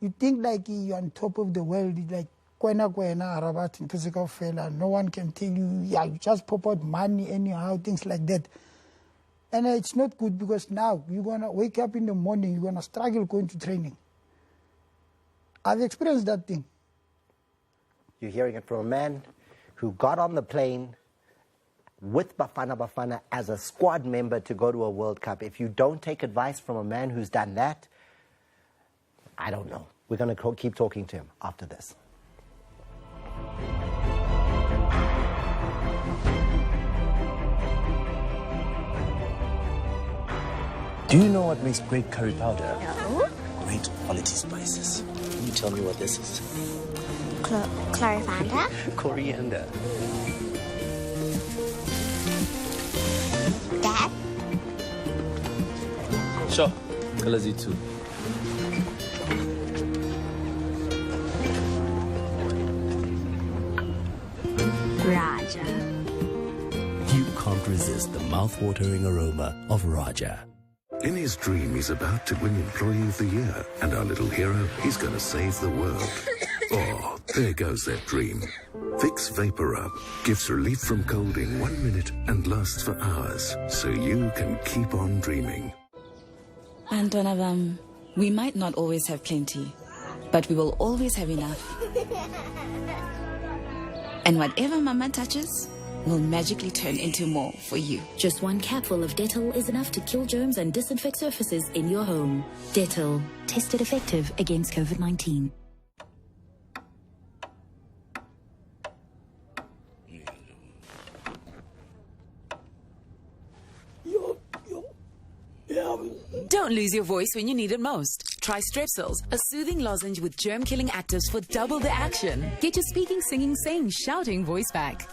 you think like you're on top of the world, like, no one can tell you, yeah, you just pop out money anyhow, things like that. And it's not good because now you're going to wake up in the morning, you're going to struggle going to training. I've experienced that thing. You're hearing it from a man who got on the plane with Bafana as a squad member to go to a World Cup. If you don't take advice from a man who's done that, I don't know. We're going to keep talking to him after this. Do you know what makes great curry powder? No. Great quality spices. Can you tell me what this is? Coriander? Coriander. Dad? Sure. Colors you too. Raja. You can't resist the mouth-watering aroma of Raja. In his dream, he's about to win Employee of the Year. And our little hero, he's going to save the world. Oh, there goes that dream. Vicks Vapor Rub gives relief from cold in 1 minute and lasts for hours. So you can keep on dreaming. Antonavam, we might not always have plenty, but we will always have enough. And whatever Mama touches will magically turn into more for you. Just one capful of Dettol is enough to kill germs and disinfect surfaces in your home. Dettol, tested effective against COVID-19. Don't lose your voice when you need it most. Try Strepsils, a soothing lozenge with germ-killing actives for double the action. Get your speaking, singing, saying, shouting voice back.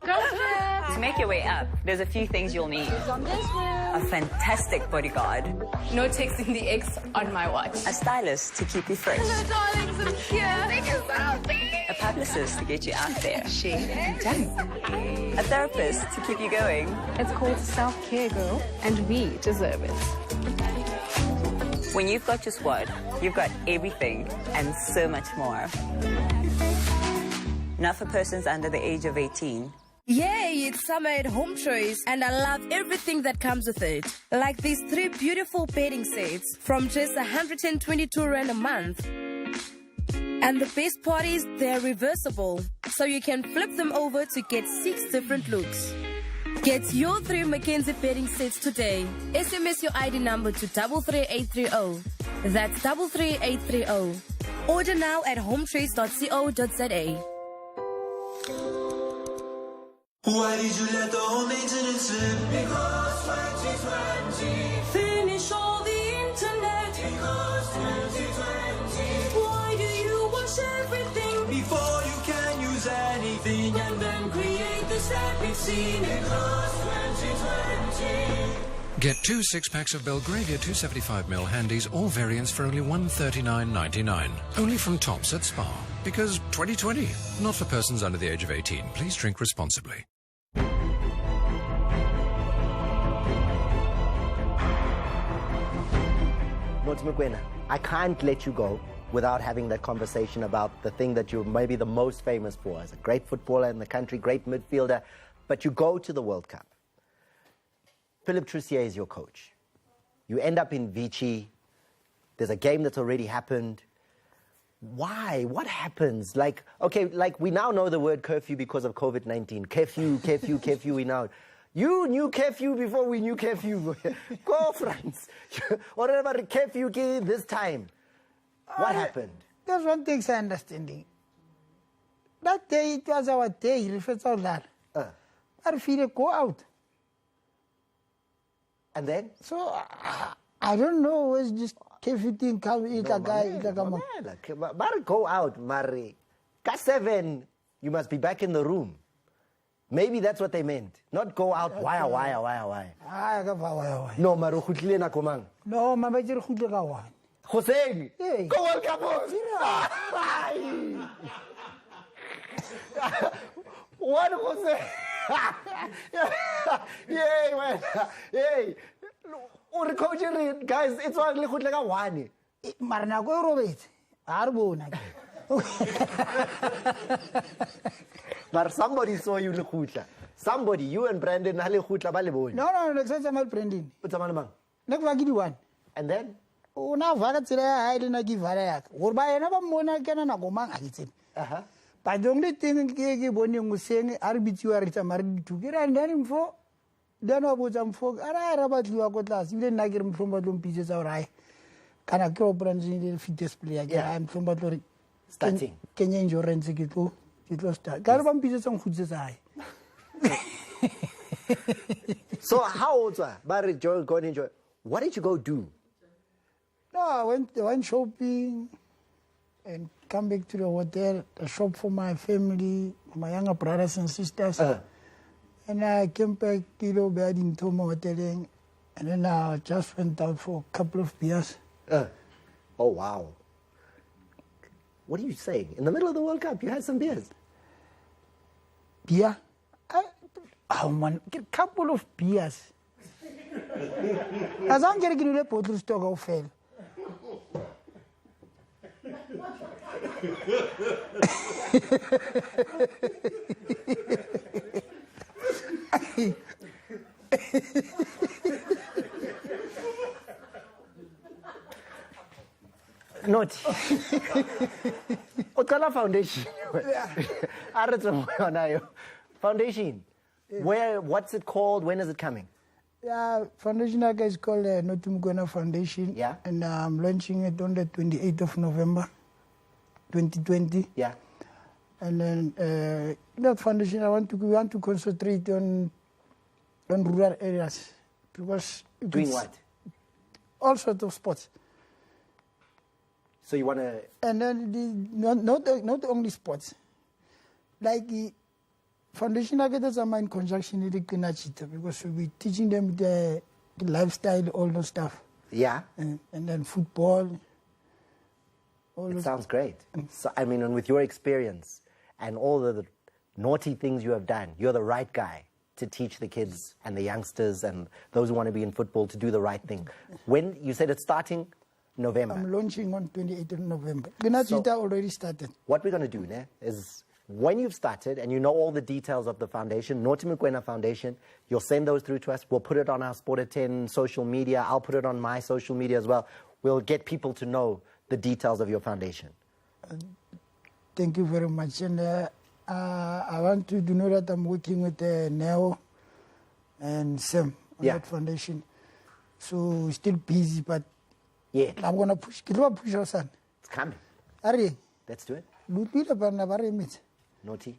To make your way up, there's a few things you'll need. A fantastic bodyguard. No texting the ex on my watch. A stylist to keep you fresh. Hello, darlings, I'm here. Take a selfie. A publicist to get you out there. Share and jump. A therapist to keep you going. It's called self-care, girl, and we deserve it. When you've got your squad, you've got everything and so much more. Not for persons under the age of 18. Yay, it's summer at Home Choice and I love everything that comes with it. Like these 3 beautiful bedding sets from just 122 Rand a month. And the best part is they're reversible, so you can flip them over to get 6 different looks. Get your 3 Mackenzie bedding sets today. SMS your ID number to 33830. That's 33830. Order now at hometrace.co.za. Why did you let the whole maintenance slip? Because 2020. Finish all the internet. Because 2020. Why do you watch everything before you can use anything and then create this epic scene? Because 2020. Get 2 6-packs of Belgravia 275ml handies, all variants for only $139.99. Only from Tops at Spa. Because 2020, not for persons under the age of 18. Please drink responsibly. I can't let you go without having that conversation about the thing that you're maybe the most famous for as a great footballer in the country, great midfielder, but you go to the World Cup. Philip Troussier is your coach. You end up in Vichy. There's a game that's already happened. Why? What happens? Like, okay, like we now know the word curfew because of COVID-19. Curfew, we know. You knew curfew before we knew curfew. Go, France. Whatever curfew this time. What happened? There's one thing I understanding. That day, it was our day. If it's all that. I feel it go out. And then? So, I don't know where's this curfew thing come. But go out, Mari. At 7, you must be back in the room. Maybe that's what they meant. Not go out. Why? No, Maru Hutlina na komang. No, Mama Jir Hutlina. Hossein, go World Cup. What Hossein? Yay, man. Yay. Guys, it's only Hutlina one. Marna go Robert. Arbona. But somebody saw you Lukutla. Somebody, you and Brandon, no, that's not Brandon. What's a man? Never give you one. And then? Oh, now I didn't give Variac. Or by another mona can I go man. But the only thing Bonnie was saying, arbitration married together and then for then I was some folk. I about you got last. You didn't like him from Badum pieces or I can I go brands in the fit display again. I'm from Badori. Starting. Can you enjoy Renzi? It was that. Garban pieces on Hud's eye. So, how old were Barry Joel going to enjoy? What did you go do? No, I went shopping and come back to the hotel, a shop for my family, my younger brothers and sisters. And I came back, bed in Tomo Hotel, and then I just went out for a couple of beers. Oh, wow. What are you saying? In the middle of the World Cup, you had some beers? Beer? Man, a couple of beers. As I'm getting a bottle stock of fail. Not. Otala Foundation. Foundation. Where? What's it called? When is it coming? Yeah, foundation is called Notumgona Foundation. Yeah. And I'm launching it on the 28th of November, 2020. Yeah. And then that foundation, we want to concentrate on rural areas because doing what? All sorts of sports. So you want to? And then not only sports, like the foundation is in conjunction with the Kinachita because we're teaching them the lifestyle, all those stuff. Yeah. And then football. It sounds great. So, I mean, and with your experience and all the naughty things you have done, you're the right guy to teach the kids and the youngsters and those who want to be in football to do the right thing. When you said it's starting November. I'm launching on 28th of November. Kinachita already started. What we're going to do now is when you've started and you know all the details of the foundation, Notimukwena Foundation, you'll send those through to us. We'll put it on our SportAt10 social media. I'll put it on my social media as well. We'll get people to know the details of your foundation. Thank you very much. And I want you to know that I'm working with Neo and Sam on that foundation. So we're still busy, but yeah, I'm going to push. Push your son. It's coming. Are you? Let's do it. Naughty.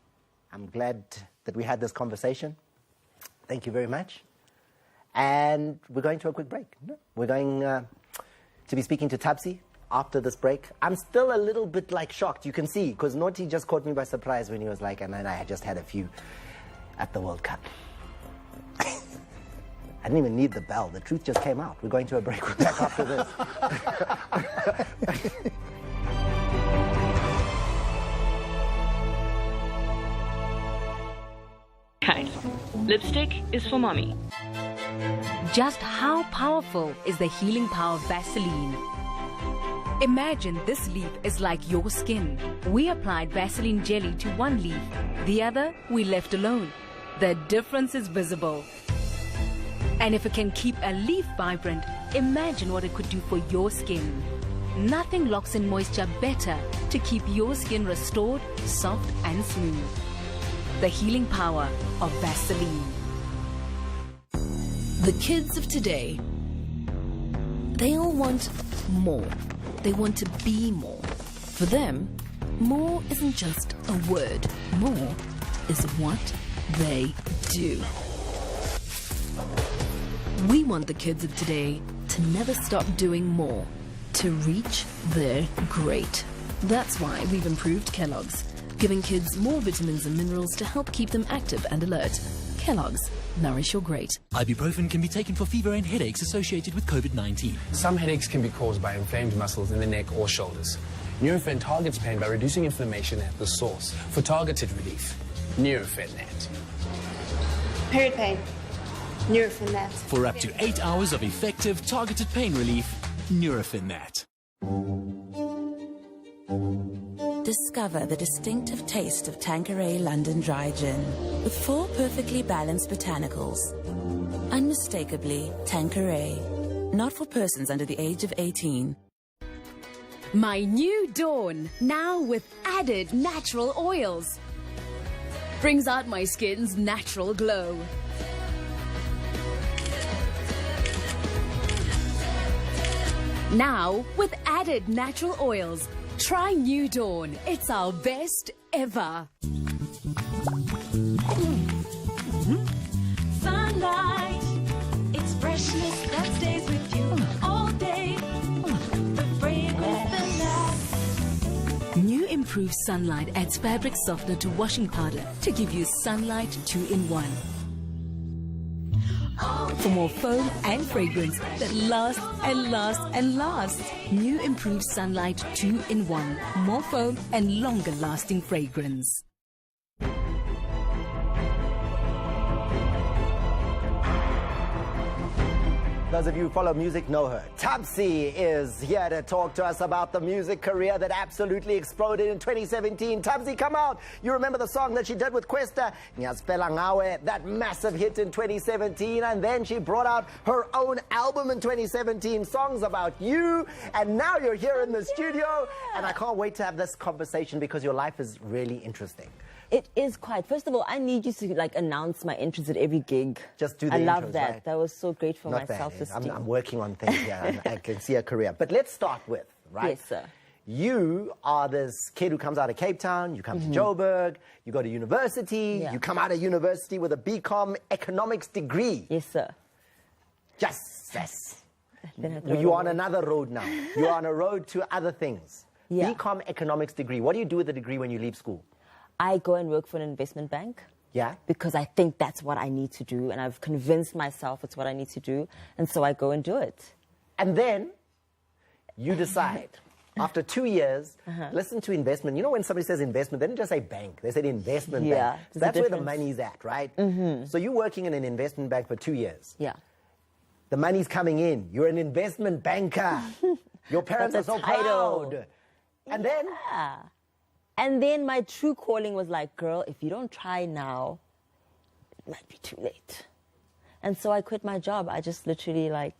I'm glad that we had this conversation. Thank you very much. And we're going to a quick break. We're going to be speaking to Tabsi after this break. I'm still a little bit like shocked, you can see, because Naughty just caught me by surprise when he was like, and then I had just had a few at the World Cup. I didn't even need the bell. The truth just came out. We're going to a break. We're back after this. Hi. Lipstick is for mommy. Just how powerful is the healing power of Vaseline? Imagine this leaf is like your skin. We applied Vaseline jelly to one leaf. The other, we left alone. The difference is visible. And if it can keep a leaf vibrant, imagine what it could do for your skin. Nothing locks in moisture better to keep your skin restored, soft and smooth. The healing power of Vaseline. The kids of today, they all want more. They want to be more. For them, more isn't just a word. More is what they do. We want the kids of today to never stop doing more, to reach their great. That's why we've improved Kellogg's, giving kids more vitamins and minerals to help keep them active and alert. Kellogg's, nourish your great. Ibuprofen can be taken for fever and headaches associated with COVID-19. Some headaches can be caused by inflamed muscles in the neck or shoulders. Nurofen targets pain by reducing inflammation at the source for targeted relief. Nurofen Net. Period pain. Nurofen Net. For up to 8 hours of effective targeted pain relief, Nurofen Net. Discover the distinctive taste of Tanqueray London Dry Gin with 4 perfectly balanced botanicals. Unmistakably Tanqueray. Not for persons under the age of 18. My new Dawn, now with added natural oils. Brings out my skin's natural glow. Now with added natural oils. Try New Dawn. It's our best ever. Sunlight, it's freshness that stays with you all day. The fragrance that lasts. New improved Sunlight adds fabric softener to washing powder to give you Sunlight 2-in-1. For more foam and fragrance that lasts and lasts and lasts. New improved Sunlight 2-in-1. More foam and longer lasting fragrance. Those of you who follow music know her. Tabsi is here to talk to us about the music career that absolutely exploded in 2017. Tabsi, come out. You remember the song that she did with Kwesta, Ngiyaziphela Ngawe, that massive hit in 2017, and then she brought out her own album in 2017, songs about you, and now you're here in the studio, and I can't wait to have this conversation because your life is really interesting. It is quite. First of all, I need you to like announce my entrance at every gig. Just do the I love intros, that. right? That was so great for Not my bad. self-esteem. I'm working on things here. I can see a career. But let's start with, right? Yes, sir. You are this kid who comes out of Cape Town, you come to Joburg, you go to university, you come out of university with a BCom economics degree. Yes, sir. Yes. You're on another road now. You're on a road to other things. Yeah. BCom economics degree. What do you do with the degree when you leave school? I go and work for an investment bank. Yeah. Because I think that's what I need to do, and I've convinced myself it's what I need to do, and so I go and do it. And then you decide, after 2 years, listen to investment. You know when somebody says investment, they don't just say bank. They said investment bank. So that's where the money's at, right? So you're working in an investment bank for 2 years. Yeah. The money's coming in. You're an investment banker. Your parents are so proud. And then? And then my true calling was like, girl, if you don't try now, it might be too late. And so I quit my job. I just literally I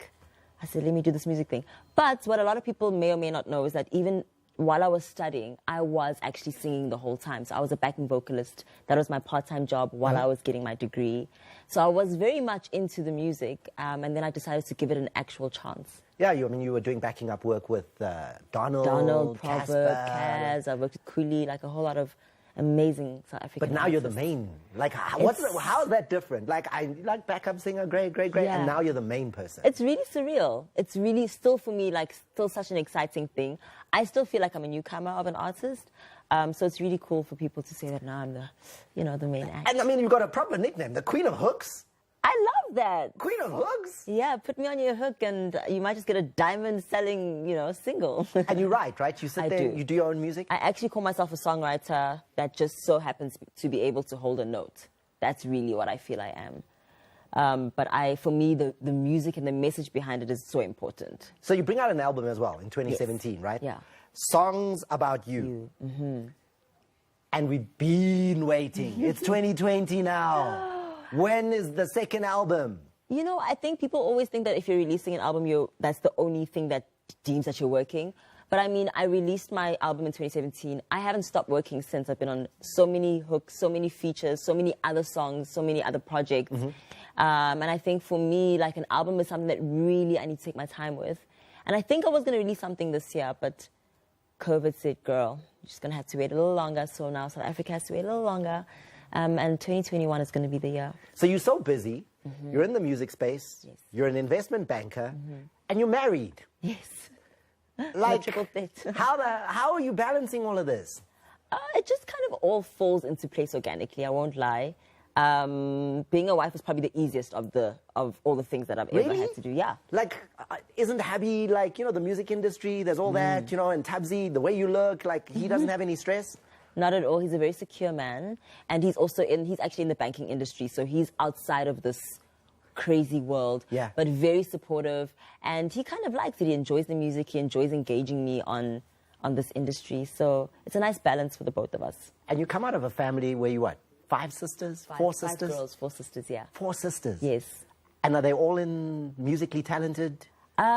said, let me do this music thing. But what a lot of people may or may not know is that even while I was studying, I was actually singing the whole time. So I was a backing vocalist. That was my part-time job while I was getting my degree. So I was very much into the music. And then I decided to give it an actual chance. Yeah, you were doing backing up work with Donald, Probert, Casper. Kaz. I worked with Kuli, like a whole lot of amazing South African But now you're the artists. main. Like, how's that different? Like, I like backup singer, great, Yeah. and now you're the main person. It's really surreal. It's really still for me, like, still such an exciting thing. I still feel like I'm a newcomer of an artist. So it's really cool for people to say that now I'm the main act. And I mean, you've got a proper nickname, the Queen of Hooks. I love that. Queen of Hooks? Yeah, put me on your hook and you might just get a diamond-selling, single. And you write, right? You sit there, you do your own music? I actually call myself a songwriter that just so happens to be able to hold a note. That's really what I feel I am. But for me, the music and the message behind it is so important. So you bring out an album as well in 2017, Yes. right? Yeah. Songs About You. Mm-hmm. And we've been waiting. It's 2020 now. When is the second album? I think people always think that if you're releasing an album, that's the only thing that deems that you're working. But I mean, I released my album in 2017. I haven't stopped working since. I've been on so many hooks, so many features, so many other songs, so many other projects. Mm-hmm. And I think for me, like, an album is something that really I need to take my time with. And I think I was going to release something this year, but COVID said, girl, you're just going to have to wait a little longer. So now South Africa has to wait a little longer. And 2021 is going to be the year. So you're so busy. Mm-hmm. You're in the music space. Yes. You're an investment banker. Mm-hmm. And you're married. Yes. Like, triple threat. how are you balancing all of this? It just kind of all falls into place organically, I won't lie. Being a wife is probably the easiest of all the things that I've ever had to do. Yeah. Like, isn't Habi, like, the music industry, there's all that, and Tabzi, the way you look, like, he doesn't have any stress? Not at all. He's a very secure man. And he's actually in the banking industry, so he's outside of this crazy world, but very supportive. And he kind of likes it. He enjoys the music. He enjoys engaging me on this industry. So it's a nice balance for the both of us. And you come out of a family where you what? 5 sisters? 4 sisters? 5 girls, 4 sisters, yeah. 4 sisters? Yes. And are they all musically talented?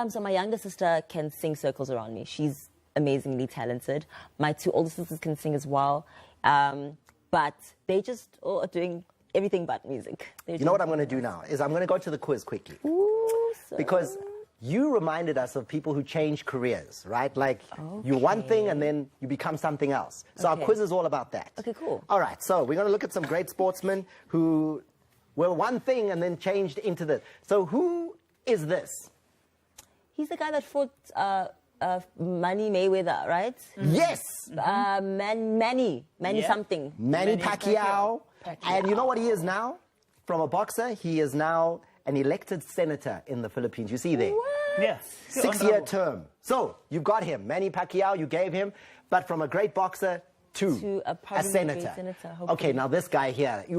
So my younger sister can sing circles around me. She's amazingly talented. My 2 older sisters can sing as well. But they just all are doing everything but music. You know what I'm going to do now? Is I'm going to go to the quiz quickly. Ooh, because you reminded us of people who change careers, right? Like, you're one thing and then you become something else. So our quiz is all about that. Okay, cool. All right, so we're going to look at some great sportsmen who were one thing and then changed into this. So who is this? He's the guy that fought Manny Mayweather, right? Yes! Manny something. Manny Pacquiao. And you know what he is now? From a boxer, he is now an elected senator in the Philippines. You see there? What? Yeah. 6-year term. So, you've got him. Manny Pacquiao, you gave him. But from a great boxer to a senator. Okay, now this guy here. You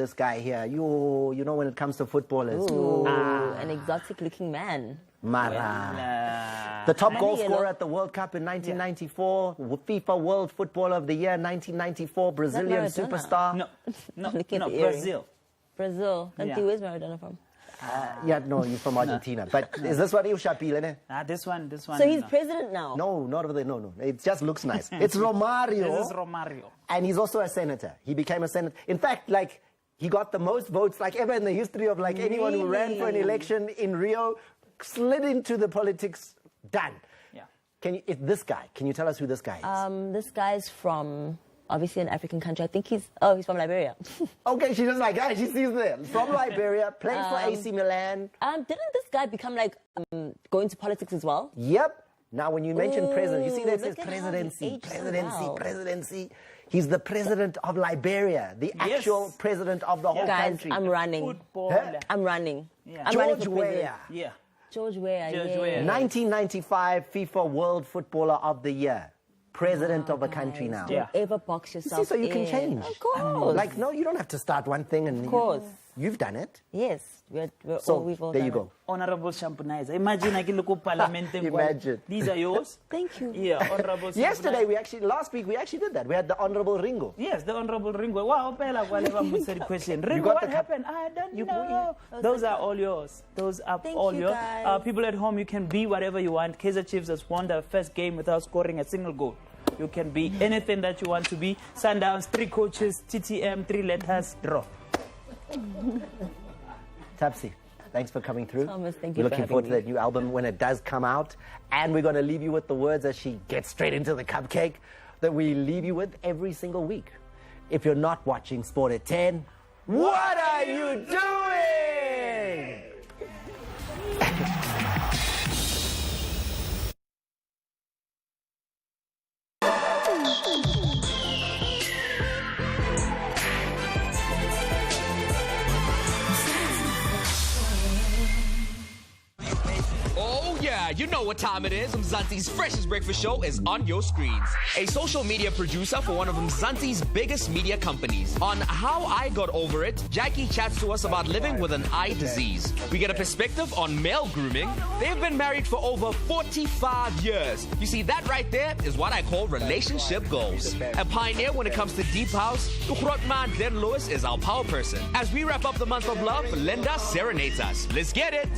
know when it comes to footballers. An exotic-looking man. Mara. The top goal scorer at the World Cup in 1994, FIFA World Footballer of the Year 1994, Brazilian superstar. No, Brazil. Brazil. Where's Maradona from? He's from Argentina. But is this what you Shapil? This one. So he's president now? No, not over there. No. It just looks nice. It's Romario. This is Romario. And he's also a senator. He became a senator. In fact, like, he got the most votes, like, ever in the history of, like, anyone who ran for an election in Rio, slid into the politics, done. Yeah. This guy, can you tell us who this guy is? This guy's from, obviously, an African country. I think he's from Liberia. Okay, she doesn't like that. She sees there. From Liberia, played for AC Milan. Didn't this guy become, like, go into politics as well? Yep. Now, when you mention president, you see that it says presidency. He's the president of Liberia, the actual president of the whole country. Guys, I'm running. I'm running. Yeah. George Weah. Yeah. George Weah, 1995 FIFA World Footballer of the Year. President of a country now. Don't ever box yourself See, so you can change. Of course. Like, no, you don't have to start one thing and... Of course. You've done it. Yes. We've all there you go. Honorable Champonizer. Imagine I can look up Parliament. Imagine. These are yours. Thank you. Yeah, Honorable Yesterday, last week, we actually did that. We had the Honorable Ringo. Yes, the Honorable Ringo. Wow, Pela, whatever answer the question. Ringo, what happened? I don't know. Those are all yours. Those are all yours. People at home, you can be whatever you want. Kaizer Chiefs has won their first game without scoring a single goal. You can be anything that you want to be. Sundowns, 3 coaches, TTM, 3 letters, draw. Tapsi, thanks for coming through. Thomas, thank you. We're looking forward to that new album when it does come out. And we're going to leave you with the words as she gets straight into the cupcake that we leave you with every single week. if you're not watching Sport at 10, what are you doing? Oh yeah, you know what time it is. Mzansi's freshest breakfast show is on your screens. A social media producer for one of Mzansi's biggest media companies. On How I Got Over It, Jackie chats to us about living with an eye disease. We get a perspective on male grooming. They've been married for over 45 years. You see, that right there is what I call relationship goals. A pioneer when it comes to deep house, Ukrotman Den Lewis is our power person. As we wrap up the month of love, Linda serenades us. Let's get it.